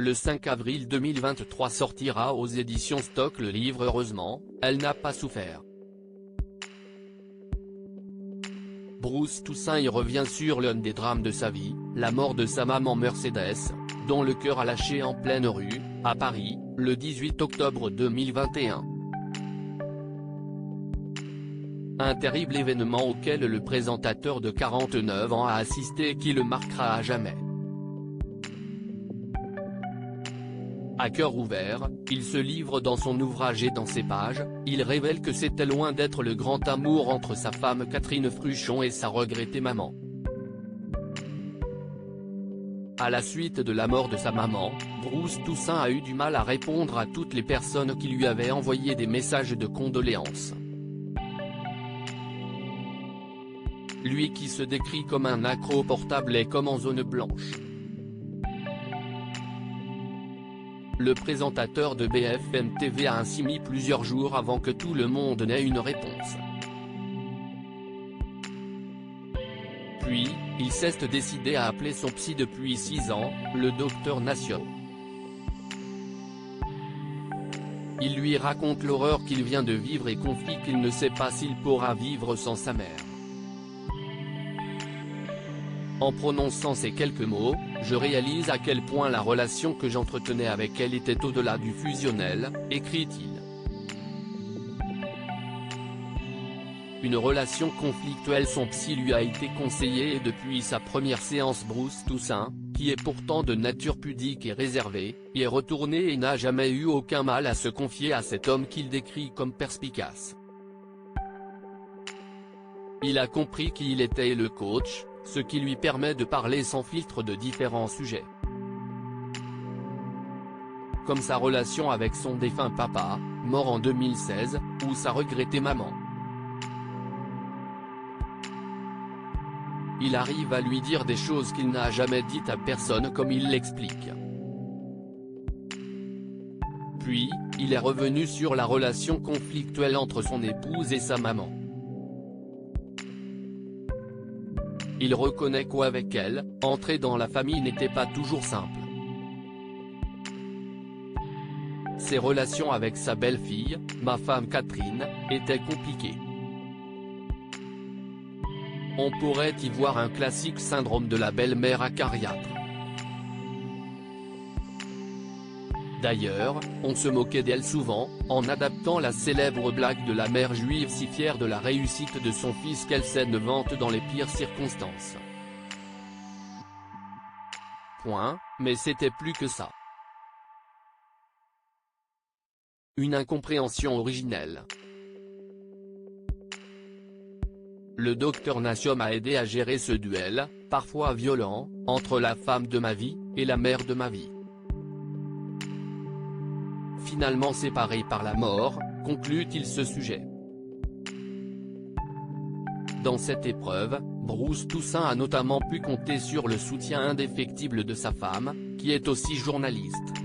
Le 5 avril 2023 sortira aux éditions Stock le livre Heureusement, elle n'a pas souffert. Bruce Toussaint y revient sur l'un des drames de sa vie, la mort de sa maman Mercedes, dont le cœur a lâché en pleine rue, à Paris, le 18 octobre 2021. Un terrible événement auquel le présentateur de 49 ans a assisté et qui le marquera à jamais. À cœur ouvert, il se livre dans son ouvrage et dans ses pages, il révèle que c'était loin d'être le grand amour entre sa femme Catherine Fruchon et sa regrettée maman. À la suite de la mort de sa maman, Bruce Toussaint a eu du mal à répondre à toutes les personnes qui lui avaient envoyé des messages de condoléances. Lui qui se décrit comme un accro au portable et comme en zone blanche. Le présentateur de BFM TV a ainsi mis plusieurs jours avant que tout le monde n'ait une réponse. Puis, il s'est décidé à appeler son psy depuis 6 ans, le docteur Nassio. Il lui raconte l'horreur qu'il vient de vivre et confie qu'il ne sait pas s'il pourra vivre sans sa mère. En prononçant ces quelques mots, je réalise à quel point la relation que j'entretenais avec elle était au-delà du fusionnel, écrit-il. Une relation conflictuelle, son psy lui a été conseillé et depuis sa première séance Bruce Toussaint, qui est pourtant de nature pudique et réservée, y est retourné et n'a jamais eu aucun mal à se confier à cet homme qu'il décrit comme perspicace. Il a compris qui il était et le coach, ce qui lui permet de parler sans filtre de différents sujets. Comme sa relation avec son défunt papa, mort en 2016, ou sa regrettée maman. Il arrive à lui dire des choses qu'il n'a jamais dites à personne comme il l'explique. Puis, il est revenu sur la relation conflictuelle entre son épouse et sa maman. Il reconnaît qu'avec elle, entrer dans la famille n'était pas toujours simple. Ses relations avec sa belle-fille, ma femme Catherine, étaient compliquées. On pourrait y voir un classique syndrome de la belle-mère acariâtre. D'ailleurs, on se moquait d'elle souvent, en adaptant la célèbre blague de la mère juive si fière de la réussite de son fils qu'elle scène vente dans les pires circonstances. Mais c'était plus que ça. Une incompréhension originelle. Le docteur Nassio m'a aidé à gérer ce duel, parfois violent, entre la femme de ma vie, et la mère de ma vie. Finalement séparés par la mort, conclut-il ce sujet. Dans cette épreuve, Bruce Toussaint a notamment pu compter sur le soutien indéfectible de sa femme, qui est aussi journaliste.